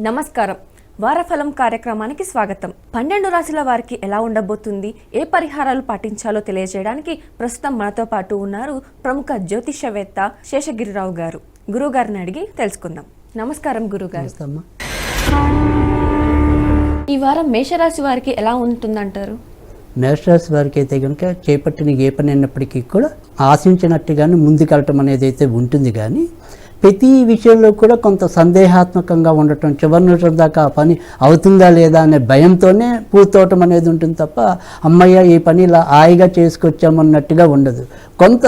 నమస్కారం. వారఫలం కార్యక్రమానికి స్వాగతం. 12 రాశుల వారికి ఎలా ఉండబోతుంది, ఏ పరిహారాలు పాటించాలో తెలియజేయడానికి ప్రస్తుతం మనతో పాటు ఉన్నారు ప్రముఖ జ్యోతిషవేత్త శేషగిరిరావు గారు. గురుగారిని అడిగి తెలుసుకుందాం. నమస్కారం గురుగారు. ఈ వారం మేషరాశి వారికి ఎలా ఉంటుందంటారు? మేషరాశి వారికి అయితే కనుక చేపట్టిన ఏ పని అయినప్పటికీ కూడా ఆశించినట్టుగానే ముందుకెళ్ళటం అనేది అయితే ఉంటుంది. కానీ ప్రతి విషయంలో కూడా కొంత సందేహాత్మకంగా ఉండటం, చివరి నిమిషం దాకా ఆ పని అవుతుందా లేదా అనే భయంతోనే పూర్తవటం అనేది ఉంటుంది తప్ప అమ్మయ్య ఈ పని ఇలా హాయిగా చేసుకొచ్చామన్నట్టుగా ఉండదు. కొంత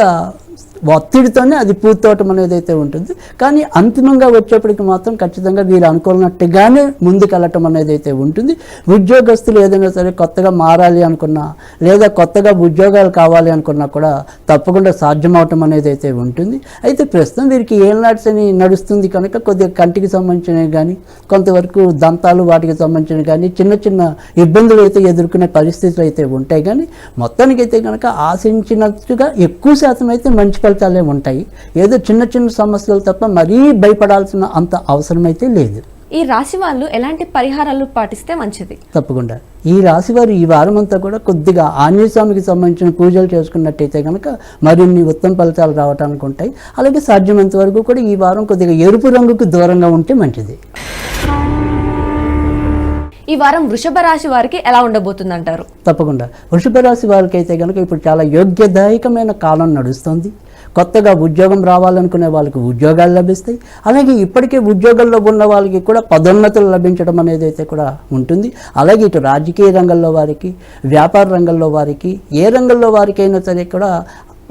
ఒత్తిడితోనే అది పూర్తవటం అనేది అయితే ఉంటుంది. కానీ అంతిమంగా వచ్చేప్పటికి మాత్రం ఖచ్చితంగా వీరు అనుకున్నట్టుగానే ముందుకెళ్ళటం అనేది అయితే ఉంటుంది. ఉద్యోగస్తులు ఏదైనా సరే కొత్తగా మారాలి అనుకున్నా లేదా కొత్తగా ఉద్యోగాలు కావాలి అనుకున్నా కూడా తప్పకుండా సాధ్యమవటం అనేది అయితే ఉంటుంది. అయితే ప్రస్తుతం వీరికి ఏళ్ళనాటి శని నడుస్తుంది కనుక కొద్దిగా కంటికి సంబంధించినవి కానీ కొంతవరకు దంతాలు వాటికి సంబంధించినవి కానీ చిన్న చిన్న ఇబ్బందులు అయితే ఎదుర్కొనే పరిస్థితులు అయితే ఉంటాయి. కానీ మొత్తానికైతే కనుక ఆశించినట్టుగా ఎక్కువ శాతం అయితే మంచి ఫలితాలే ఉంటాయి. ఏదో చిన్న చిన్న సమస్యలు తప్ప మరీ భయపడాల్సిన అంత అవసరమైతే లేదు. ఈ రాశి వాళ్ళు ఎలాంటి పరిహారాలు పాటిస్తే మంచిది? తప్పకుండా ఈ రాశి వారు ఈ వారం అంతా కూడా కొద్దిగా ఆంజనేయ స్వామికి సంబంధించిన పూజలు చేసుకున్నట్టయితే కనుక మరిన్ని ఉత్తమ ఫలితాలు రావడానికి ఉంటాయి. అలాగే సాధ్యమైనంత వరకు కూడా ఈ వారం కొద్దిగా ఎరుపు రంగుకు దూరంగా ఉంటే మంచిది. ఈ వారం వృషభ రాశి వారికి ఎలా ఉండబోతుంది అంటారు? తప్పకుండా వృషభ రాశి వారికి అయితే కనుక ఇప్పుడు చాలా యోగ్యదాయకమైన కాలం నడుస్తుంది. కొత్తగా ఉద్యోగం రావాలనుకునే వాళ్ళకి ఉద్యోగాలు లభిస్తాయి. అలాగే ఇప్పటికే ఉద్యోగాల్లో ఉన్న వాళ్ళకి కూడా పదోన్నతులు లభించడం అనేది అయితే కూడా ఉంటుంది. అలాగే ఇటు రాజకీయ రంగంలో వారికి, వ్యాపార రంగంలో వారికి, ఏ రంగంలో వారికైనా సరే కూడా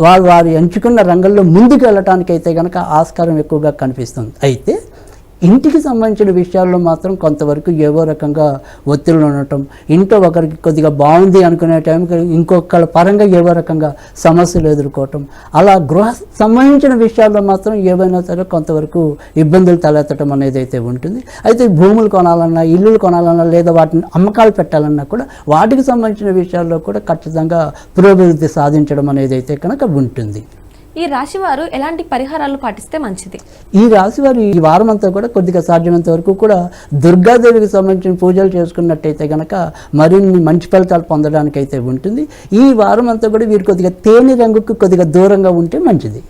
వారు ఎంచుకున్న రంగంలో ముందుకు వెళ్ళటానికి అయితే కనుక ఆస్కారం ఎక్కువగా కనిపిస్తుంది. అయితే ఇంటికి సంబంధించిన విషయాల్లో మాత్రం కొంతవరకు ఏవో రకంగా ఒత్తిళ్ళు ఉండటం, ఇంట్లో ఒకరికి కొద్దిగా బాగుంది అనుకునే టైంకి ఇంకొకళ్ళ పరంగా ఏవో రకంగా సమస్యలు ఎదుర్కోవటం, అలా గృహ సంబంధించిన విషయాల్లో మాత్రం ఏవైనా సరే కొంతవరకు ఇబ్బందులు తలెత్తడం అనేది అయితే ఉంటుంది. అయితే భూములు కొనాలన్నా, ఇల్లులు కొనాలన్నా లేదా వాటిని అమ్మకాలు పెట్టాలన్నా కూడా వాటికి సంబంధించిన విషయాల్లో కూడా ఖచ్చితంగా పురోభివృద్ధి సాధించడం అనేది అయితే కనుక ఉంటుంది. ఈ రాశి వారు ఎలాంటి పరిహారాలు పాటిస్తే మంచిది? ఈ రాశి వారు ఈ వారం అంతా కూడా కొద్దిగా సాధ్యమైనంత వరకు కూడా దుర్గాదేవికి సంబంధించిన పూజలు చేసుకున్నట్టయితే కనుక మరిన్ని మంచి ఫలితాలు పొందడానికి అయితే ఉంటుంది. ఈ వారం అంతా కూడా వీరు కొద్దిగా తేనె రంగుకు కొద్దిగా దూరంగా ఉంటే మంచిది.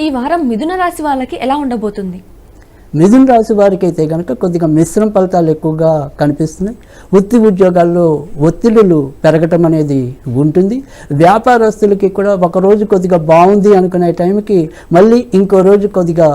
ఈ వారం మిథున రాశి వాళ్ళకి ఎలా ఉండబోతుంది? మిథున రాశి వారికి అయితే కనుక కొద్దిగా మిశ్రమ ఫలితాలు ఎక్కువగా కనిపిస్తున్నాయి. వృత్తి ఉద్యోగాల్లో ఒత్తిడులు పెరగటం అనేది ఉంటుంది. వ్యాపారస్తులకి కూడా ఒకరోజు కొద్దిగా బాగుంది అనుకునే టైంకి మళ్ళీ ఇంకో రోజు కొద్దిగా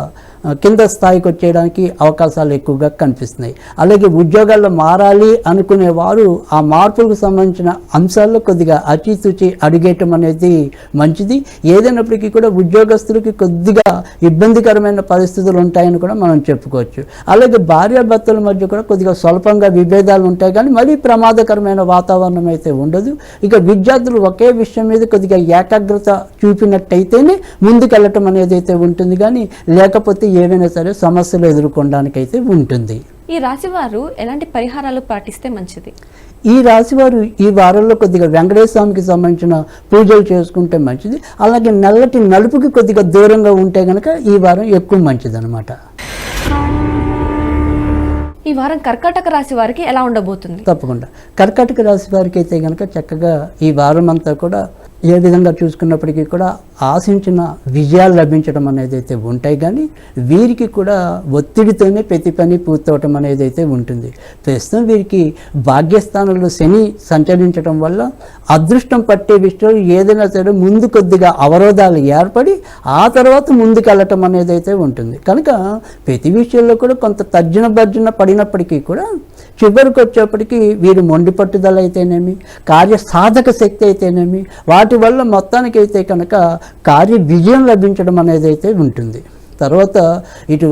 కింద స్థాయికి వచ్చేయడానికి అవకాశాలు ఎక్కువగా కనిపిస్తున్నాయి. అలాగే ఉద్యోగాల్లో మారాలి అనుకునే వారు ఆ మార్పులకు సంబంధించిన అంశాల్లో కొద్దిగా అచితూచి అడిగేయటం అనేది మంచిది. ఏదైనప్పటికీ కూడా ఉద్యోగస్తులకి కొద్దిగా ఇబ్బందికరమైన పరిస్థితులు ఉంటాయని కూడా మనం చెప్పుకోవచ్చు. అలాగే భార్యాభర్తల మధ్య కూడా కొద్దిగా స్వల్పంగా విభేదాలు ఉంటాయి, కానీ మరీ ప్రమాదకరమైన వాతావరణం అయితే ఉండదు. ఇక విద్యార్థులు ఒకే విషయం మీద కొద్దిగా ఏకాగ్రత చూపినట్టయితేనే ముందుకెళ్ళటం అనేది అయితే ఉంటుంది, కానీ లేకపోతే ఏవైనా సరే సమస్యలు ఎదుర్కొనడానికి అయితే ఉంటుంది. ఈ రాశి వారు ఎలాంటి పరిహారాలు పాటిస్తే మంచిది? ఈ రాశివారు ఈ వారంలో కొద్దిగా వెంకటేశ్వర స్వామికి సంబంధించిన పూజలు చేసుకుంటే మంచిది. అలాగే నల్లటి నలుపుకి కొద్దిగా దూరంగా ఉంటే కనుక ఈ వారం ఎక్కువ మంచిది అనమాట. ఈ వారం కర్కాటక రాశి వారికి ఎలా ఉండబోతుంది? తప్పకుండా కర్కాటక రాశి వారికి అయితే కనుక చక్కగా ఈ వారం అంతా కూడా ఏ విధంగా చూసుకున్నప్పటికీ కూడా ఆశించిన విజయాలు లభించడం అనేది అయితే ఉంటాయి. కానీ వీరికి కూడా ఒత్తిడితోనే ప్రతి పని పూర్తవటం అనేది అయితే ఉంటుంది. ప్రస్తుతం వీరికి భాగ్యస్థానంలో శని సంచరించడం వల్ల అదృష్టం పట్టే విషయంలో ఏదైనా సరే ముందు కొద్దిగా అవరోధాలు ఏర్పడి ఆ తర్వాత ముందుకెళ్ళటం అనేది అయితే ఉంటుంది. కనుక ప్రతి విషయంలో కూడా కొంత తర్జన భర్జన పడినప్పటికీ కూడా చివరికి వచ్చేప్పటికీ వీరు మొండి పట్టుదల అయితేనేమి, కార్య సాధక శక్తి అయితేనేమి, వాటి వల్ల మొత్తానికి అయితే కనుక కార్య విజయం లభించడం అనేది అయితే ఉంటుంది. తర్వాత ఇటు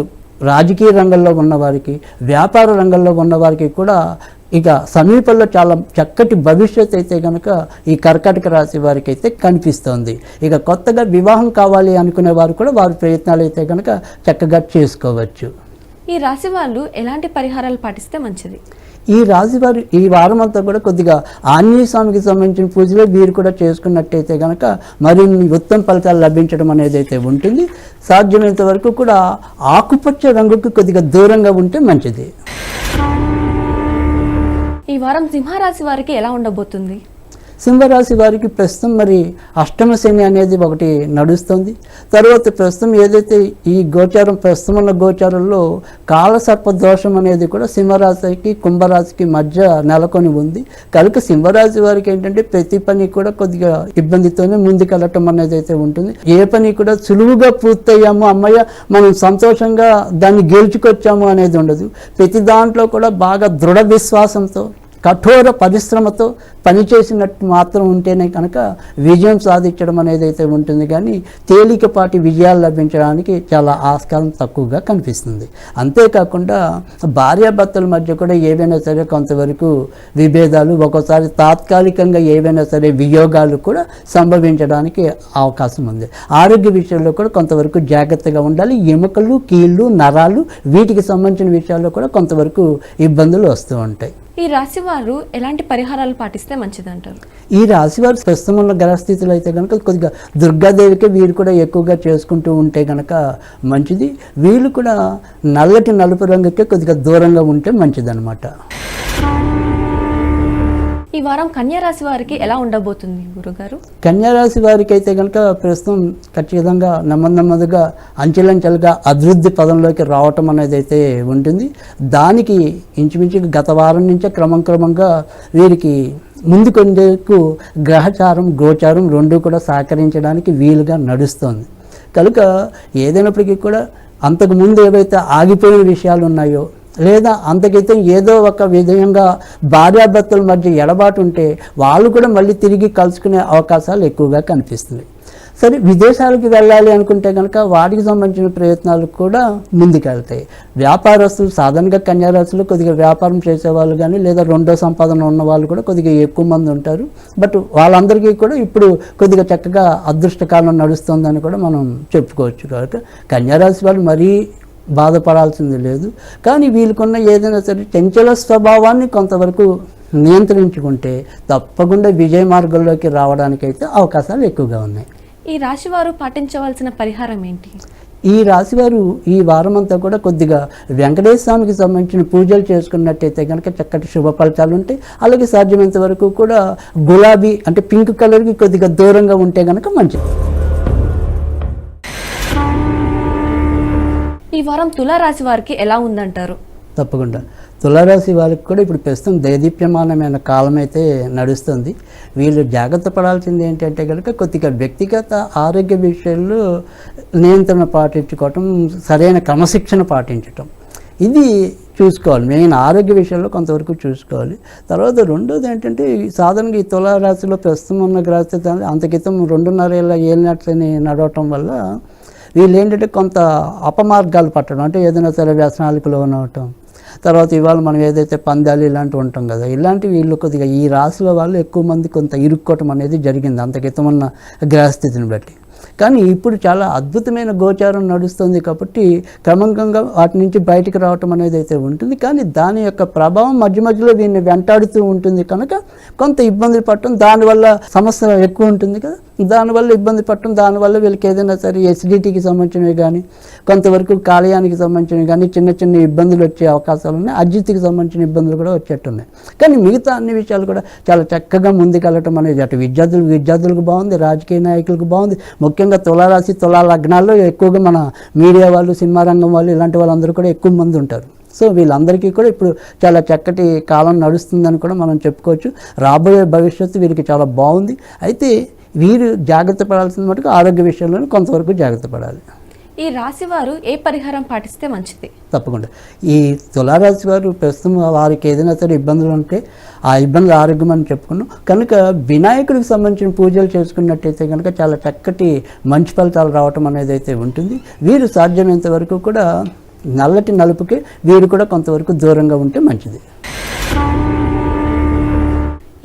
రాజకీయ రంగంలో ఉన్నవారికి, వ్యాపార రంగంలో ఉన్నవారికి కూడా ఇక సమీపంలో చాలా చక్కటి భవిష్యత్తు అయితే కనుక ఈ కర్కాటక రాశి వారికి అయితే కనిపిస్తుంది. ఇక కొత్తగా వివాహం కావాలి అనుకునే వారు కూడా వారి ప్రయత్నాలు అయితే కనుక చక్కగా చేసుకోవచ్చు. ఈ రాశి వాళ్ళు ఎలాంటి పరిహారాలు పాటిస్తే మంచిది? ఈ రాశి వారు ఈ వారం అంతా కూడా కొద్దిగా ఆంజనేయ స్వామికి సంబంధించిన పూజలు వీరు కూడా చేసుకున్నట్టయితే కనుక మరిన్ని ఉత్తమ ఫలితాలు లభించడం అనేది అయితే ఉంటుంది. సాధ్యమైనంత వరకు కూడా ఆకుపచ్చ రంగుకి కొద్దిగా దూరంగా ఉంటే మంచిది. ఈ వారం సింహరాశి వారికి ఎలా ఉండబోతుంది? సింహరాశి వారికి ప్రస్తుతం మరి అష్టమ శని అనేది ఒకటి నడుస్తుంది. తర్వాత ప్రస్తుతం ఏదైతే ఈ గోచారం ప్రస్తుతం ఉన్న గోచారంలో కాలసర్ప దోషం అనేది కూడా సింహరాశికి కుంభరాశికి మధ్య నెలకొని ఉంది. కనుక సింహరాశి వారికి ఏంటంటే ప్రతి పని కూడా కొద్దిగా ఇబ్బందితోనే ముందుకెళ్ళటం అనేది అయితే ఉంటుంది. ఏ పని కూడా సులువుగా పూర్తయ్యాము, అమ్మయ్య మనం సంతోషంగా దాన్ని గెలుచుకొచ్చాము అనేది ఉండదు. ప్రతి దాంట్లో కూడా బాగా దృఢ విశ్వాసంతో కఠోర పరిశ్రమతో పనిచేసినట్టు మాత్రం ఉంటేనే కనుక విజయం సాధించడం అనేది అయితే ఉంటుంది. కానీ తేలికపాటి విజయాలు లభించడానికి చాలా ఆస్కారం తక్కువగా కనిపిస్తుంది. అంతేకాకుండా భార్యాభర్తల మధ్య కూడా ఏవైనా సరే కొంతవరకు విభేదాలు, ఒక్కోసారి తాత్కాలికంగా ఏవైనా సరే వియోగాలు కూడా సంభవించడానికి అవకాశం ఉంది. ఆరోగ్య విషయంలో కూడా కొంతవరకు జాగ్రత్తగా ఉండాలి. ఎముకలు, కీళ్ళు, నరాలు వీటికి సంబంధించిన విషయాల్లో కూడా కొంతవరకు ఇబ్బందులు వస్తూ ఉంటాయి. ఈ రాశి వారు ఎలాంటి పరిహారాలు పాటిస్తే మంచిదంటారు? ఈ రాశి వారు ప్రస్తుతం ఉన్న గ్రహస్థితులు అయితే కనుక కొద్దిగా దుర్గాదేవికి వీరు కూడా ఎక్కువగా చేసుకుంటూ ఉంటే కనుక మంచిది. వీళ్ళు కూడా నల్లటి నలుపు రంగుకే కొద్దిగా దూరంగా ఉంటే మంచిదన్నమాట. ఈ వారం కన్యా రాశి వారికి ఎలా ఉండబోతుంది గురుగారు? కన్యా రాశి వారికి అయితే కనుక ప్రస్తుతం ఖచ్చితంగా నెమ్మదిగా అంచెలంచెలుగా అభివృద్ధి పదంలోకి రావటం అనేది అయితే ఉంటుంది. దానికి ఇంచుమించు గత వారం నుంచే క్రమంగా వీరికి ముందుకొందేకు గ్రహచారం గోచారం రెండు కూడా సహకరించడానికి వీలుగా నడుస్తోంది. కనుక ఏదైనప్పటికీ కూడా అంతకుముందు ఏవైతే ఆగిపోయిన విషయాలు ఉన్నాయో లేదా అంతకైతే ఏదో ఒక విధంగా భార్యాభర్తల మధ్య ఎడబాటు ఉంటే వాళ్ళు కూడా మళ్ళీ తిరిగి కలుసుకునే అవకాశాలు ఎక్కువగా కనిపిస్తున్నాయి. సరే, విదేశాలకు వెళ్ళాలి అనుకుంటే కనుక వాటికి సంబంధించిన ప్రయత్నాలు కూడా ముందుకెళ్తాయి. వ్యాపారస్తులు సాధారణంగా కన్యారాశిలో కొద్దిగా వ్యాపారం చేసేవాళ్ళు కానీ లేదా రెండో సంపాదన ఉన్న వాళ్ళు కూడా కొద్దిగా ఎక్కువ మంది ఉంటారు. బట్ వాళ్ళందరికీ కూడా ఇప్పుడు కొద్దిగా చక్కగా అదృష్టకాలం నడుస్తుందని కూడా మనం చెప్పుకోవచ్చు. కనుక కన్యారాశి వాళ్ళు మరీ బాధపడాల్సింది లేదు. కానీ వీళ్ళకున్న ఏదైనా సరే చంచల స్వభావాన్ని కొంతవరకు నియంత్రించుకుంటే తప్పకుండా విజయ మార్గంలోకి రావడానికైతే అవకాశాలు ఎక్కువగా ఉన్నాయి. ఈ రాశి వారు పాటించవలసిన పరిహారం ఏంటి? ఈ రాశివారు ఈ వారం అంతా కూడా కొద్దిగా వెంకటేశ్వర స్వామికి సంబంధించిన పూజలు చేసుకున్నట్టయితే కనుక చక్కటి శుభ ఫలితాలు ఉంటాయి. అలాగే సాధ్యమైనంత వరకు కూడా గులాబీ అంటే పింక్ కలర్కి కొద్దిగా దూరంగా ఉంటే కనుక మంచిది. ఈ వారం తులారాశి వారికి ఎలా ఉందంటారు? తప్పకుండా తులారాశి వారికి కూడా ఇప్పుడు ప్రస్తుతం దైదీప్యమానమైన కాలం అయితే నడుస్తుంది. వీళ్ళు జాగ్రత్త పడాల్సింది ఏంటంటే కనుక కొద్దిగా వ్యక్తిగత ఆరోగ్య విషయాల్లో నియంత్రణ పాటించుకోవటం, సరైన క్రమశిక్షణ పాటించటం ఇది చూసుకోవాలి. మెయిన్ ఆరోగ్య విషయంలో కొంతవరకు చూసుకోవాలి. తర్వాత రెండోది ఏంటంటే సాధారణంగా ఈ తులారాశిలో ప్రస్తుతం ఉన్న గ్రహస్థితి అంతకితం 2.5 ఏళ్ళ ఏలినట్లని నడవటం వల్ల వీళ్ళు ఏంటంటే కొంత అపమార్గాలు పట్టడం, అంటే ఏదైనా సరే వ్యసనాలకు లోనవటం, తర్వాత ఇవాళ మనం ఏదైతే పందాలు ఇలాంటివి ఉంటాం కదా, ఇలాంటివి వీళ్ళు కొద్దిగా ఈ రాశిలో వాళ్ళు ఎక్కువ మంది కొంత ఇరుక్కోవటం అనేది జరిగింది అంతకితం ఉన్న గ్రహస్థితిని బట్టి. కానీ ఇప్పుడు చాలా అద్భుతమైన గోచారం నడుస్తుంది కాబట్టి క్రమంగా వాటి నుంచి బయటికి రావటం అనేది అయితే ఉంటుంది. కానీ దాని యొక్క ప్రభావం మధ్యలో వీళ్ళని వెంటాడుతూ ఉంటుంది కనుక కొంత ఇబ్బందులు పడటం, దానివల్ల సమస్య ఎక్కువ ఉంటుంది కదా, దానివల్ల ఇబ్బంది పడటం, దానివల్ల వీళ్ళకి ఏదైనా సరే ఎసిడిటీకి సంబంధించినవి కానీ కొంతవరకు కాలేయానికి సంబంధించినవి కానీ చిన్న ఇబ్బందులు వచ్చే అవకాశాలు ఉన్నాయి. అజిత్కి సంబంధించిన ఇబ్బందులు కూడా వచ్చేట్టున్నాయి. కానీ మిగతా అన్ని విషయాలు కూడా చాలా చక్కగా ముందుకెళ్ళటం అనేది అటు విద్యార్థులకు బాగుంది, రాజకీయ నాయకులకు బాగుంది. ముఖ్యంగా తులారాశి తులా లగ్నాల్లో ఎక్కువగా మన మీడియా వాళ్ళు, సినిమా రంగం వాళ్ళు ఇలాంటి వాళ్ళందరూ కూడా ఎక్కువ మంది ఉంటారు. సో వీళ్ళందరికీ కూడా ఇప్పుడు చాలా చక్కటి కాలం నడుస్తుందని కూడా మనం చెప్పుకోవచ్చు. రాబోయే భవిష్యత్తు వీరికి చాలా బాగుంది. అయితే వీరు జాగ్రత్త పడాల్సిన మటుకు ఆరోగ్య విషయంలో కొంతవరకు జాగ్రత్త పడాలి. ఈ రాశి వారు ఏ పరిహారం పాటిస్తే మంచిది? తప్పకుండా ఈ తులారాశి వారు ప్రస్తుతం వారికి ఏదైనా సరే ఇబ్బందులు ఉంటే ఆ ఇబ్బందులు ఆరోగ్యం అని చెప్పుకున్నాం కనుక వినాయకుడికి సంబంధించిన పూజలు చేసుకున్నట్టయితే కనుక చాలా చక్కటి మంచి ఫలితాలు రావటం అనేది అయితే ఉంటుంది. వీరు సాధ్యమైనంత వరకు కూడా నల్లటి నలుపుకి వీరు కూడా కొంతవరకు దూరంగా ఉంటే మంచిది.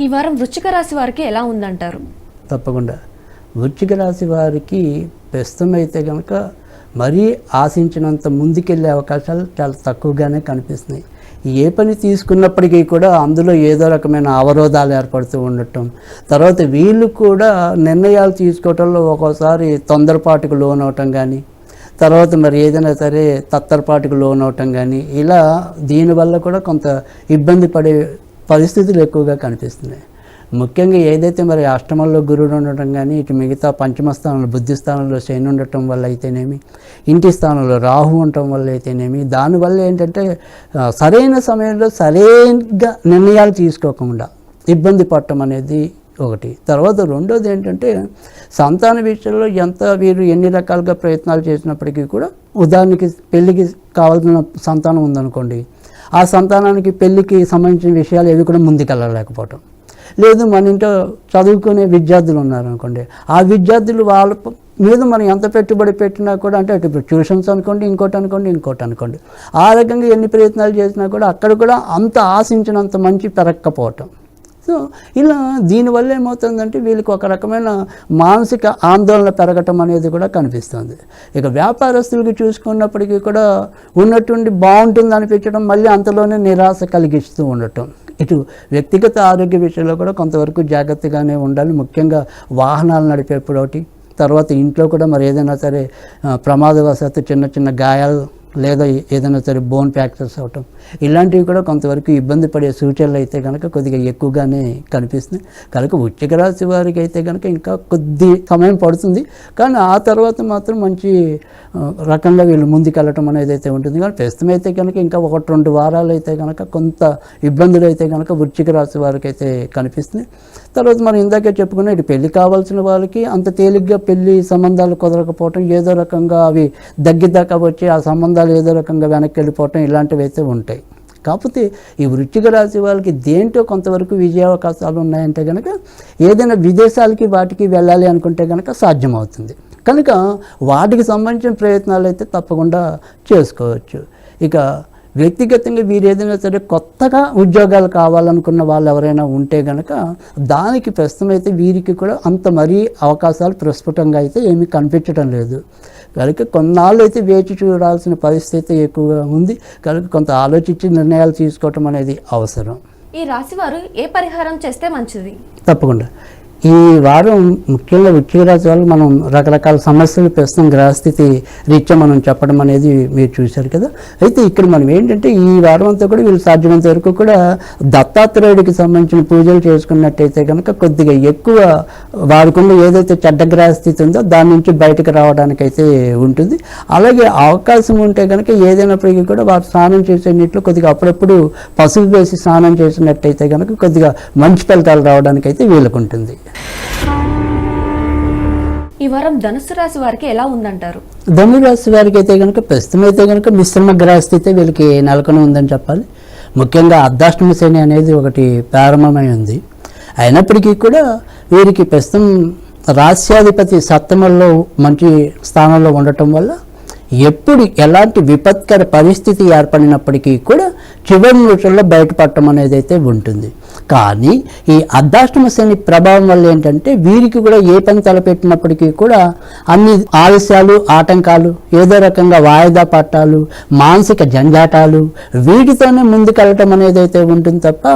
ఈ వారం వృశ్చిక రాశి వారికి ఎలా ఉందంటారు? తప్పకుండా వృశ్చిక రాశి వారికి ప్రస్తుతం అయితే కనుక మరీ ఆశించినంత ముందుకెళ్ళే అవకాశాలు చాలా తక్కువగానే కనిపిస్తున్నాయి. ఏ పని తీసుకున్నప్పటికీ కూడా అందులో ఏదో రకమైన అవరోధాలు ఏర్పడుతూ ఉండటం, తర్వాత వీళ్ళు కూడా నిర్ణయాలు తీసుకోవటంలో ఒక్కోసారి తొందరపాటుకు లోనవటం కానీ, తర్వాత మరి ఏదైనా సరే తత్తరపాటుకు లోనవటం కానీ, ఇలా దీనివల్ల కూడా కొంత ఇబ్బంది పడే పరిస్థితులు ఎక్కువగా కనిపిస్తున్నాయి. ముఖ్యంగా ఏదైతే మరి అష్టమంలో గురుడు ఉండటం కానీ, ఇటు మిగతా పంచమ స్థానంలో బుద్ధి స్థానంలో శని ఉండటం వల్ల అయితేనేమి, ఇంటి స్థానంలో రాహు ఉండటం వల్ల అయితేనేమి, దానివల్ల ఏంటంటే సరైన సమయంలో సరైన నిర్ణయాలు తీసుకోకుండా ఇబ్బంది పడటం అనేది ఒకటి. తర్వాత రెండోది ఏంటంటే సంతాన విషయంలో వీరు ఎన్ని రకాలుగా ప్రయత్నాలు చేసినప్పటికీ కూడా, ఉదాహరణకి పెళ్ళికి కావాల్సిన సంతానం ఉందనుకోండి, ఆ సంతానానికి పెళ్ళికి సంబంధించిన విషయాలు ఏవి కూడా ముందుకెళ్ళలేకపోవటం. లేదు మన ఇంట్లో చదువుకునే విద్యార్థులు ఉన్నారనుకోండి, ఆ విద్యార్థులు వాళ్ళ మీద మనం ఎంత పెట్టుబడి పెట్టినా కూడా, అంటే ఇప్పుడు ట్యూషన్స్ అనుకోండి, ఇంకోటి అనుకోండి, ఆ రకంగా ఎన్ని ప్రయత్నాలు చేసినా కూడా అక్కడ కూడా అంత ఆశించినంత మంచి పెరగకపోవటం. సో ఇలా దీనివల్ల ఏమవుతుందంటే వీళ్ళకి ఒక రకమైన మానసిక ఆందోళన పెరగటం అనేది కూడా కనిపిస్తుంది. ఇక వ్యాపారస్తులకి చూసుకున్నప్పటికీ కూడా ఉన్నట్టుండి బాగుంటుంది అనిపించడం, మళ్ళీ అంతలోనే నిరాశ కలిగిస్తూ ఉండటం. ఇటు వ్యక్తిగత ఆరోగ్య విషయంలో కూడా కొంతవరకు జాగ్రత్తగానే ఉండాలి. ముఖ్యంగా వాహనాలు నడిపేప్పుడు ఒకటి, తర్వాత ఇంట్లో కూడా మరి ఏదైనా సరే ప్రమాదవశాత్తు చిన్న గాయాలు లేదా ఏదైనా సరే బోన్ ఫ్రాక్చర్స్ అవటం, ఇలాంటివి కూడా కొంతవరకు ఇబ్బంది పడే సూచనలు అయితే కనుక కొద్దిగా ఎక్కువగానే కనిపిస్తున్నాయి. కనుక వృశ్చిక రాశి వారికి అయితే కనుక ఇంకా కొద్ది సమయం పడుతుంది, కానీ ఆ తర్వాత మాత్రం మంచి రకంగా వీళ్ళు ముందుకెళ్ళటం అనేది అయితే ఉంటుంది. కానీ ప్రస్తుతం అయితే కనుక ఇంకా 1-2 వారాలు అయితే కనుక కొంత ఇబ్బందులు అయితే కనుక వృశ్చిక రాశి వారికి అయితే కనిపిస్తున్నాయి. తర్వాత మనం ఇందాకే చెప్పుకున్న ఇటు పెళ్లి కావాల్సిన వాళ్ళకి అంత తేలిగ్గా పెళ్లి సంబంధాలు కుదరకపోవటం, ఏదో రకంగా అవి దగ్గరదాకా వచ్చి ఆ సంబంధాలు ఏదో రకంగా వెనక్కి వెళ్ళిపోవటం, ఇలాంటివి అయితే ఉంటాయి. కాకపోతే ఈ వృశ్చిక రాశి వాళ్ళకి దేంట్లో కొంతవరకు విజయావకాశాలు ఉన్నాయంటే కనుక ఏదైనా విదేశాలకి వాటికి వెళ్ళాలి అనుకుంటే కనుక సాధ్యమవుతుంది. కనుక వాటికి సంబంధించిన ప్రయత్నాలు అయితే తప్పకుండా చేసుకోవచ్చు. ఇక వ్యక్తిగతంగా వీరు ఏదైనా సరే కొత్తగా ఉద్యోగాలు కావాలనుకున్న వాళ్ళు ఎవరైనా ఉంటే కనుక దానికి ప్రస్తుతం అయితే వీరికి కూడా అంత మరీ అవకాశాలు ప్రస్ఫుటంగా అయితే ఏమీ కనిపించడం లేదు. కనుక కొన్నాళ్ళు అయితే వేచి చూడాల్సిన పరిస్థితి ఎక్కువగా ఉంది. కనుక కొంత ఆలోచించి నిర్ణయాలు తీసుకోవటం అనేది అవసరం. ఈ రాశి వారు ఏ పరిహారం చేస్తే మంచిది? తప్పకుండా ఈ వారం ముఖ్యంగా వృశ్చిక రాశి వాళ్ళు మనం రకరకాల సమస్యలు ప్రస్తుతం గ్రహస్థితి రీత్యా మనం చెప్పడం అనేది మీరు చూశారు కదా. అయితే ఇక్కడ మనం ఏంటంటే ఈ వారం అంతా కూడా వీళ్ళు సాధ్యమైనంత వరకు కూడా దత్తాత్రేయుడికి సంబంధించిన పూజలు చేసుకున్నట్టయితే కనుక కొద్దిగా ఎక్కువ వారికున్న ఏదైతే చెడ్డ గ్రహస్థితి ఉందో దాని నుంచి బయటకు రావడానికి అయితే ఉంటుంది. అలాగే అవకాశం ఉంటే కనుక ఏదైనప్పటికీ కూడా వారు స్నానం చేసే నీటిలో కొద్దిగా అప్పుడప్పుడు పసుపు వేసి స్నానం చేసినట్టయితే కనుక కొద్దిగా మంచి ఫలితాలు రావడానికి అయితే వీలుకుంటుంది. ఈ వారం ధనుసు రాశి వారికి ఎలా ఉందంటారు? ధనురాశి వారికి అయితే కనుక ప్రస్తుతం అయితే కనుక మిశ్రమ గ్రహస్థితి వీళ్ళకి నెలకొని ఉందని చెప్పాలి. ముఖ్యంగా అర్ధాష్టమ శని అనేది ఒకటి ప్రారంభమై ఉంది. అయినప్పటికీ కూడా వీరికి ప్రస్తుతం రాశ్యాధిపతి సప్తమంలో మంచి స్థానంలో ఉండటం వల్ల ఎప్పుడు ఎలాంటి విపత్కర పరిస్థితి ఏర్పడినప్పటికీ కూడా చివరి నిమిషంలో బయటపడటం అనేది అయితే ఉంటుంది. కానీ ఈ అర్ధాష్టమ శని ప్రభావం వల్ల ఏంటంటే వీరికి కూడా ఏ పని తలపెట్టినప్పటికీ కూడా అన్ని ఆలస్యాలు, ఆటంకాలు, ఏదో రకంగా వాయిదా పట్టాలు, మానసిక జంజాటాలు, వీటితోనే ముందుకెళ్ళటం అనేది అయితే ఉంటుంది తప్ప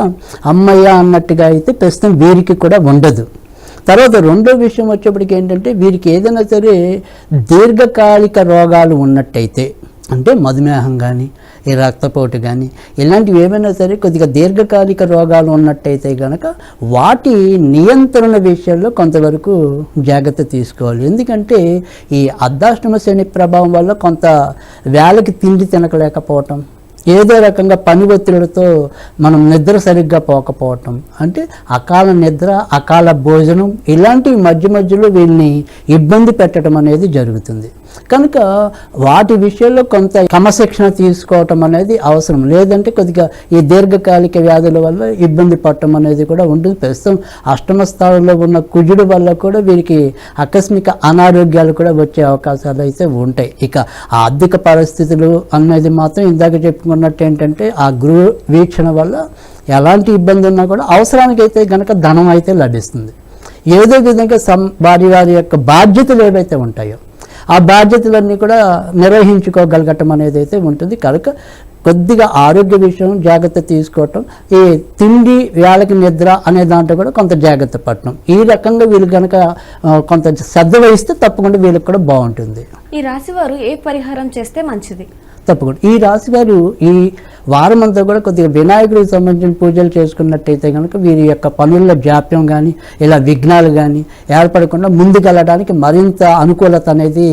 అమ్మయ్య అన్నట్టుగా అయితే ప్రస్తుతం వీరికి కూడా ఉండదు. తర్వాత రెండో విషయం వచ్చేప్పటికి ఏంటంటే వీరికి ఏదైనా సరే దీర్ఘకాలిక రోగాలు ఉన్నట్టయితే, అంటే మధుమేహం కానీ ఈ రక్తపోటు కానీ ఇలాంటివి ఏమైనా సరే కొద్దిగా దీర్ఘకాలిక రోగాలు ఉన్నట్టయితే కనుక వాటి నియంత్రణ విషయంలో కొంతవరకు జాగ్రత్త తీసుకోవాలి. ఎందుకంటే ఈ అర్ధాష్టమ శని ప్రభావం వల్ల కొంత వేళకి తిండి తినకలేకపోవటం, ఏదో రకంగా పని ఒత్తిడితో మనం నిద్ర సరిగ్గా పోకపోవటం, అంటే అకాల నిద్ర, అకాల భోజనం ఇలాంటివి మధ్యలో వీళ్ళని ఇబ్బంది పెట్టడం అనేది జరుగుతుంది. కనుక వాటి విషయంలో కొంత క్రమశిక్షణ తీసుకోవటం అనేది అవసరం. లేదంటే కొద్దిగా ఈ దీర్ఘకాలిక వ్యాధుల వల్ల ఇబ్బంది పడటం అనేది కూడా ఉంటుంది. ప్రస్తుతం అష్టమ స్థానంలో ఉన్న కుజుడు వల్ల కూడా వీరికి ఆకస్మిక అనారోగ్యాలు కూడా వచ్చే అవకాశాలు అయితే ఉంటాయి. ఇక ఆర్థిక పరిస్థితులు అనేది మాత్రం ఇందాక చెప్పుకున్నట్టు ఏంటంటే ఆ గృహ వీక్షణ వల్ల ఎలాంటి ఇబ్బంది ఉన్నా కూడా అవసరానికైతే కనుక ధనం అయితే లభిస్తుంది. ఏదో విధంగా వారి యొక్క బాధ్యతలు ఏవైతే ఉంటాయో ఆ బాధ్యతలన్నీ కూడా నిర్వహించుకోగలగటం అనేది అయితే ఉంటుంది. కనుక కొద్దిగా ఆరోగ్య విషయం జాగ్రత్త తీసుకోవటం, ఈ తిండి వేళకి నిద్ర అనే దాంట్లో కూడా కొంత జాగ్రత్త పడటం, ఈ రకంగా వీళ్ళు కనుక కొంత శ్రద్ధ వహిస్తే తప్పకుండా వీళ్ళకి కూడా బాగుంటుంది. ఈ రాశి వారు ఏ పరిహారం చేస్తే మంచిది? తప్పకుండా ఈ రాశి వారు ఈ వారం అంతా కూడా కొద్దిగా వినాయకుడికి సంబంధించిన పూజలు చేసుకున్నట్టయితే కనుక వీరి యొక్క పనుల్లో జాప్యం కానీ ఇలా విఘ్నాలు కానీ ఏర్పడకుండా ముందుకెళ్ళడానికి మరింత అనుకూలత అనేది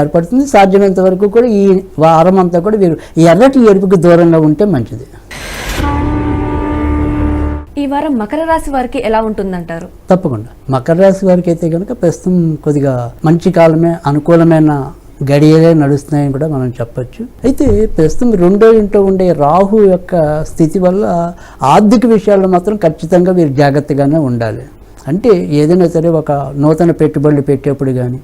ఏర్పడుతుంది. సాధ్యమైనంత వరకు కూడా ఈ వారం అంతా కూడా వీరు ఎర్రటి ఎరుపుకి దూరంగా ఉంటే మంచిది. ఈ వారం మకర రాశి వారికి ఎలా ఉంటుందంటారు? తప్పకుండా మకర రాశి వారికి అయితే కనుక ప్రస్తుతం కొద్దిగా మంచి కాలమే, అనుకూలమైన గడియలే నడుస్తున్నాయని కూడా మనం చెప్పచ్చు. అయితే ప్రస్తుతం రెండో ఇంట్లో ఉండే రాహు యొక్క స్థితి వల్ల ఆర్థిక విషయాల్లో మాత్రం ఖచ్చితంగా వీరు జాగ్రత్తగానే ఉండాలి. అంటే ఏదైనా సరే ఒక నూతన పెట్టుబడులు పెట్టేప్పుడు కానీ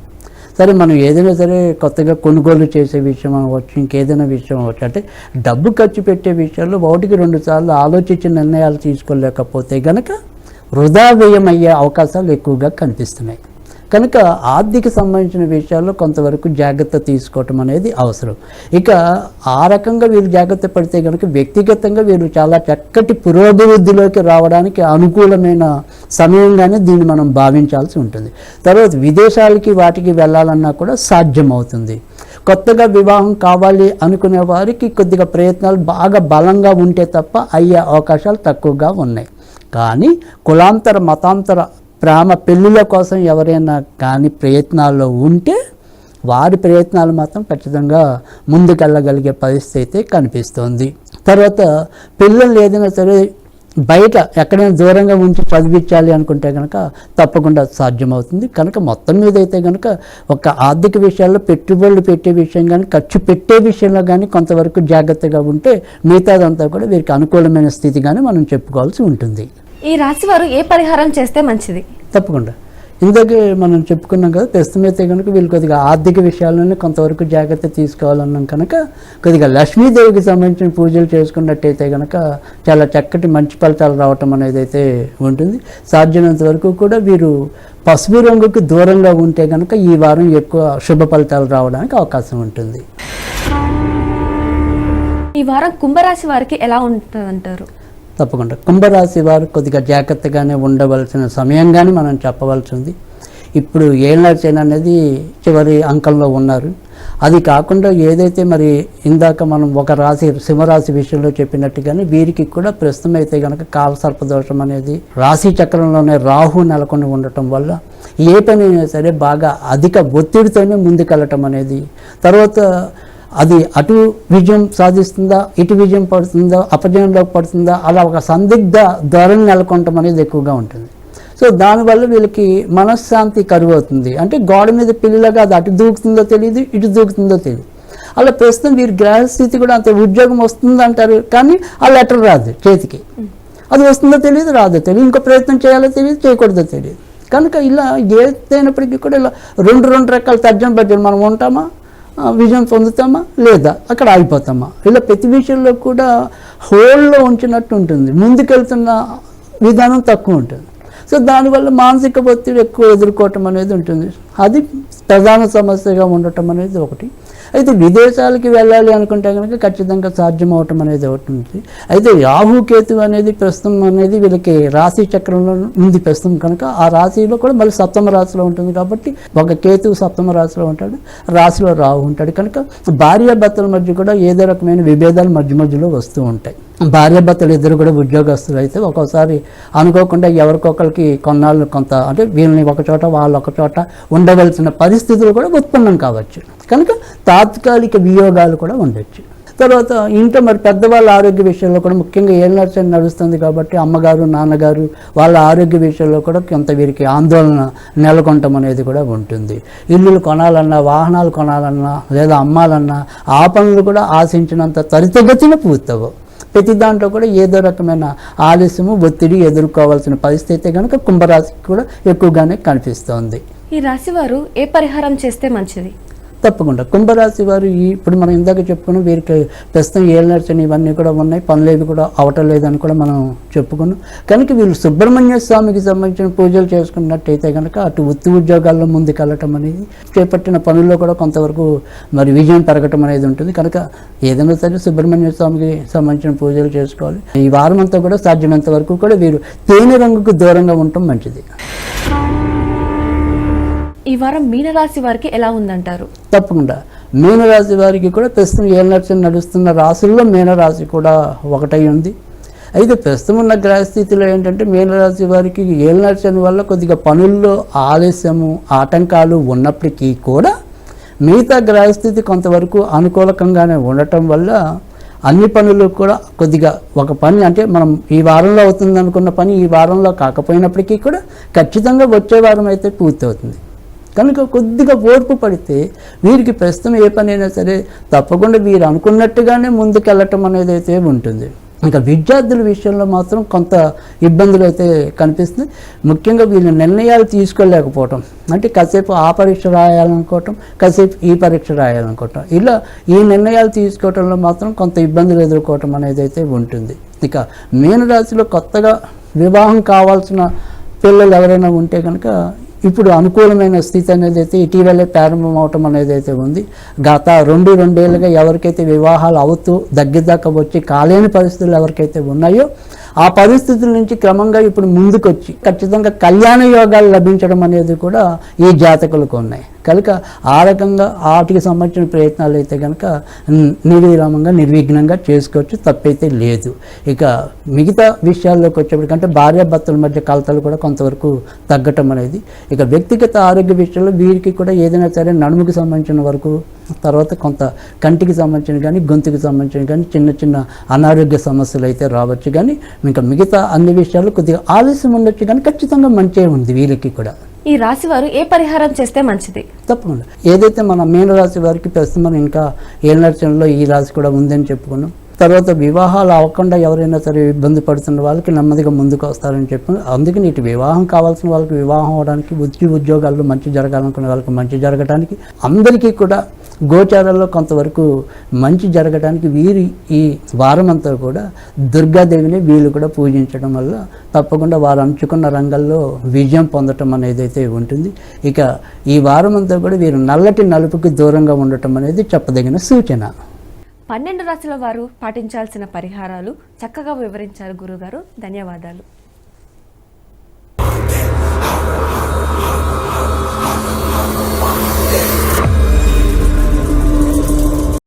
సరే, మనం ఏదైనా సరే కొత్తగా కొనుగోలు చేసే విషయం అవ్వచ్చు, ఇంకేదైనా విషయం అవ్వచ్చు, అంటే డబ్బు ఖర్చు పెట్టే విషయాల్లో 1-2 సార్లు ఆలోచించి నిర్ణయాలు తీసుకోలేకపోతే కనుక వృధా వ్యయం అయ్యే అవకాశాలు ఎక్కువగా కనిపిస్తున్నాయి. కనుక ఆర్థిక సంబంధించిన విషయాల్లో కొంతవరకు జాగ్రత్త తీసుకోవటం అనేది అవసరం. ఇక ఆ రకంగా వీరు జాగ్రత్త పడితే కనుక వ్యక్తిగతంగా వీరు చాలా చక్కటి పురోభివృద్ధిలోకి రావడానికి అనుకూలమైన సమయంగానే దీన్ని మనం భావించాల్సి ఉంటుంది. తర్వాత విదేశాలకి వాటికి వెళ్ళాలన్నా కూడా సాధ్యమవుతుంది. కొత్తగా వివాహం కావాలి అనుకునే వారికి కొద్దిగా ప్రయత్నాలు బాగా బలంగా ఉంటే తప్ప అయ్యే అవకాశాలు తక్కువగా ఉన్నాయి. కానీ కులాంతర మతాంతర ప్రేమ పెళ్ళిళ్ళ కోసం ఎవరైనా కానీ ప్రయత్నాల్లో ఉంటే వారి ప్రయత్నాలు మాత్రం ఖచ్చితంగా ముందుకెళ్ళగలిగే పరిస్థితి అయితే కనిపిస్తుంది. తర్వాత పిల్లలు ఏదైనా సరే బయట ఎక్కడైనా దూరంగా ఉంచి చదివించాలి అనుకుంటే కనుక తప్పకుండా సాధ్యమవుతుంది. కనుక మొత్తం మీద అయితే కనుక ఒక ఆర్థిక విషయాల్లో పెట్టుబడులు పెట్టే విషయం కానీ ఖర్చు పెట్టే విషయంలో కానీ కొంతవరకు జాగ్రత్తగా ఉంటే మిగతాదంతా కూడా వీరికి అనుకూలమైన స్థితి కానీ మనం చెప్పుకోవాల్సి ఉంటుంది. ఈ రాశి వారు ఏ పరిహారం చేస్తే మంచిది? తప్పకుండా ఇందాకే మనం చెప్పుకున్నాం కదా, ప్రస్తుతం అయితే కనుక వీళ్ళు కొద్దిగా ఆర్థిక విషయాల్లోనే కొంతవరకు జాగ్రత్త తీసుకోవాలన్నాం కనుక కొద్దిగా లక్ష్మీదేవికి సంబంధించిన పూజలు చేసుకున్నట్టయితే కనుక చాలా చక్కటి మంచి ఫలితాలు రావటం అనేది అయితే ఉంటుంది. సాధ్యమైనంత వరకు కూడా వీరు పసుపు రంగుకి దూరంగా ఉంటే కనుక ఈ వారం ఎక్కువ శుభ ఫలితాలు రావడానికి అవకాశం ఉంటుంది. ఈ వారం కుంభరాశి వారికి ఎలా ఉంటుందంటారు? తప్పకుండా కుంభరాశి వారు కొద్దిగా జాగ్రత్తగానే ఉండవలసిన సమయంగానే మనం చెప్పవలసి ఉంది. ఇప్పుడు ఏళ్ళ అనేది చివరి అంకంలో ఉన్నారు. అది కాకుండా ఏదైతే మరి ఇందాక మనం ఒక రాశి సింహరాశి విషయంలో చెప్పినట్టుగానే వీరికి కూడా ప్రస్తుతం అయితే కనుక కాలసర్పదోషం అనేది రాశి చక్రంలోనే రాహు నెలకొని ఉండటం వల్ల ఏ పని అయినా సరే బాగా అధిక ఒత్తిడితోనే ముందుకెళ్ళటం అనేది, తర్వాత అది అటు విజయం సాధిస్తుందా, ఇటు విజయం పడుతుందా, అపజయంలోకి పడుతుందా, అలా ఒక సందిగ్ధ ధోరణి నెలకొనటం అనేది ఎక్కువగా ఉంటుంది. సో దానివల్ల వీళ్ళకి మనశ్శాంతి కరువు అవుతుంది. అంటే గోడ మీద పిల్లలుగా అది అటు దూకుతుందో తెలియదు, ఇటు దూకుతుందో తెలియదు. అలా ప్రస్తుతం వీరి గ్రహస్థితి కూడా అంత ఉద్యోగం వస్తుంది అంటారు, కానీ ఆ లెటర్ రాదు చేతికి. అది వస్తుందో తెలియదు, రాదో తెలియదు, ఇంకో ప్రయత్నం చేయాలో తెలియదు, చేయకూడదో తెలియదు. కనుక ఇలా ఏదైనప్పటికీ కూడా ఇలా రెండు రకాల తర్జన భర్జన మనం ఉంటామా, విజయం పొందుతామా లేదా అక్కడ ఆగిపోతామా, ఇలా ప్రతి విషయంలో కూడా హోల్డ్లో ఉంచినట్టు ఉంటుంది. ముందుకెళ్తున్న విధానం తక్కువ ఉంటుంది. సో దానివల్ల మానసిక ఒత్తిడి ఎక్కువ ఎదుర్కోవటం అనేది ఉంటుంది. అది ప్రధాన సమస్యగా ఉండటం అనేది ఒకటి. అయితే విదేశాలకి వెళ్ళాలి అనుకుంటే కనుక ఖచ్చితంగా సాధ్యం అవటం అనేది ఒకటి ఉంది. అయితే రాహుకేతు అనేది ప్రస్తుతం అనేది వీళ్ళకి రాశి చక్రంలో ఉంది ప్రస్తుతం కనుక ఆ రాశిలో కూడా మళ్ళీ సప్తమ రాశిలో ఉంటుంది. కాబట్టి ఒక కేతువు సప్తమ రాశిలో ఉంటాడు, రాశిలో రాహు ఉంటాడు. కనుక భార్యాభర్తల మధ్య కూడా ఏదో రకమైన విభేదాలు మధ్యలో వస్తూ ఉంటాయి. భార్యాభర్తలు ఇద్దరు కూడా ఉద్యోగస్తులు అయితే ఒక్కోసారి అనుకోకుండా ఎవరికొకరికి కొన్నాళ్ళు కొంత అంటే వీళ్ళని ఒక చోట వాళ్ళు ఒక చోట ఉండవలసిన పరిస్థితులు కూడా ఉత్పన్నం కావచ్చు. కనుక తాత్కాలిక వియోగాలు కూడా ఉండొచ్చు. తర్వాత ఇంట్లో మరి పెద్దవాళ్ళ ఆరోగ్య విషయంలో కూడా ముఖ్యంగా ఏళ్ళ నడుస్తుంది కాబట్టి అమ్మగారు నాన్నగారు వాళ్ళ ఆరోగ్య విషయంలో కూడా కొంత వీరికి ఆందోళన నెలకొనటం అనేది కూడా ఉంటుంది. ఇల్లులు కొనాలన్నా, వాహనాలు కొనాలన్నా, లేదా అమ్మాలన్నా ఆ పనులు కూడా ఆశించినంత త్వరితగతిన పూర్తవు. ప్రతి దాంట్లో కూడా ఏదో రకమైన ఆలస్యము ఒత్తిడి ఎదుర్కోవాల్సిన పరిస్థితి కనుక కుంభరాశికి కూడా ఎక్కువగానే కనిపిస్తోంది. ఈ రాశి వారు ఏ పరిహారం చేస్తే మంచిది? తప్పకుండా కుంభరాశి వారు ఇప్పుడు మనం ఇందాక చెప్పుకున్నాం, వీరికి ప్రస్తుతం ఏళ్ళనర్చని ఇవన్నీ కూడా ఉన్నాయి, పనులేవి కూడా అవటం లేదని కూడా మనం చెప్పుకున్నాం. కనుక వీళ్ళు సుబ్రహ్మణ్య స్వామికి సంబంధించిన పూజలు చేసుకున్నట్టయితే కనుక అటు వృత్తి ఉద్యోగాల్లో ముందుకెళ్ళటం అనేది, చేపట్టిన పనుల్లో కూడా కొంతవరకు మరి విజయం పెరగటం అనేది ఉంటుంది. కనుక ఏదైనా సరే సుబ్రహ్మణ్య స్వామికి సంబంధించిన పూజలు చేసుకోవాలి. ఈ వారం అంతా కూడా సాధ్యమైనంత వరకు కూడా వీరు తేనె రంగుకు దూరంగా ఉండటం మంచిది. ఈ వారం మీనరాశి వారికి ఎలా ఉందంటారు? తప్పకుండా మీనరాశి వారికి కూడా ప్రస్తుతం ఏళ్ళనర్చని నడుస్తున్న రాశుల్లో మీనరాశి కూడా ఒకటై ఉంది. అయితే ప్రస్తుతం ఉన్న గ్రహస్థితిలో ఏంటంటే మీనరాశి వారికి ఏళ్ళనర్చని వల్ల కొద్దిగా పనుల్లో ఆలస్యము ఆటంకాలు ఉన్నప్పటికీ కూడా మిగతా గ్రహస్థితి కొంతవరకు అనుకూలకంగానే ఉండటం వల్ల అన్ని పనులు కూడా కొద్దిగా ఒక పని అంటే మనం ఈ వారంలో అవుతుంది అనుకున్న పని ఈ వారంలో కాకపోయినప్పటికీ కూడా ఖచ్చితంగా వచ్చే వారం అయితే పూర్తవుతుంది. కనుక కొద్దిగా ఓర్పు పడితే వీరికి ప్రస్తుతం ఏ పని అయినా సరే తప్పకుండా వీరు అనుకున్నట్టుగానే ముందుకెళ్ళటం అనేది అయితే ఉంటుంది. ఇంకా విద్యార్థుల విషయంలో మాత్రం కొంత ఇబ్బందులు అయితే కనిపిస్తుంది. ముఖ్యంగా వీళ్ళు నిర్ణయాలు తీసుకోలేకపోవటం, అంటే కాసేపు ఆ పరీక్ష రాయాలనుకోవటం, కాసేపు ఈ పరీక్ష రాయాలనుకోవటం, ఇలా ఈ నిర్ణయాలు తీసుకోవటంలో మాత్రం కొంత ఇబ్బందులు ఎదుర్కోవటం అనేది అయితే ఉంటుంది. ఇక మీనరాశిలో కొత్తగా వివాహం కావాల్సిన పిల్లలు ఎవరైనా ఉంటే కనుక ఇప్పుడు అనుకూలమైన స్థితి అనేది అయితే ఇటీవలే ప్రారంభం అవటం అనేది అయితే ఉంది. గత రెండేళ్లుగా ఎవరికైతే వివాహాలు అవుతూ దగ్గరదాకా వచ్చి కాలేని పరిస్థితులు ఎవరికైతే ఉన్నాయో ఆ పరిస్థితుల నుంచి క్రమంగా ఇప్పుడు ముందుకొచ్చి ఖచ్చితంగా కళ్యాణ యోగాలు లభించడం అనేది కూడా ఈ జాతకులకు ఉన్నాయి. కనుక ఆ రకంగా వాటికి సంబంధించిన ప్రయత్నాలు అయితే కనుక నిర్విరామంగా నిర్విఘ్నంగా చేసుకోవచ్చు, తప్పైతే లేదు. ఇక మిగతా విషయాల్లోకి వచ్చేప్పటికంటే భార్యాభర్తల మధ్య కలతలు కూడా కొంతవరకు తగ్గటం అనేది, ఇక వ్యక్తిగత ఆరోగ్య విషయంలో వీరికి కూడా ఏదైనా సరే నడుముకి సంబంధించిన వరకు, తర్వాత కొంత కంటికి సంబంధించిన కానీ గొంతుకి సంబంధించిన కానీ చిన్న చిన్న అనారోగ్య సమస్యలు అయితే రావచ్చు. కానీ ఇంకా మిగతా అన్ని విషయాలు కొద్దిగా ఆలస్యం ఉండొచ్చు, కానీ ఖచ్చితంగా మంచిగా ఉంది వీళ్ళకి కూడా. ఈ రాశి వారు ఏ పరిహారం చేస్తే మంచిది? తప్పకుండా ఏదైతే మన మీనరాశి వారికి ప్రస్తుతం మనం ఇంకా ఏళ్ళనర్చనలో ఈ రాశి కూడా ఉందని చెప్పుకున్నాం. తర్వాత వివాహాలు అవ్వకుండా ఎవరైనా సరే ఇబ్బంది పడుతున్న వాళ్ళకి నెమ్మదిగా ముందుకు వస్తారని చెప్పి, అందుకని ఇటు వివాహం కావాల్సిన వాళ్ళకి వివాహం అవడానికి, ఉద్యోగాల్లో మంచి జరగాలనుకునే వాళ్ళకి మంచి జరగడానికి, అందరికీ కూడా గోచారాల్లో కొంతవరకు మంచి జరగడానికి వీరి ఈ వారం అంతా కూడా దుర్గాదేవిని వీళ్ళు కూడా పూజించడం వల్ల తప్పకుండా వారు అంచుకున్న రంగంలో విజయం పొందటం అనేది అయితే ఉంటుంది. ఇక ఈ వారం అంతా కూడా వీరు నల్లటి నలుపుకి దూరంగా ఉండటం అనేది చెప్పదగిన సూచన. 12 రాశుల వారు పాటించాల్సిన పరిహారాలు చక్కగా వివరించారు గురుగారు. ధన్యవాదాలు.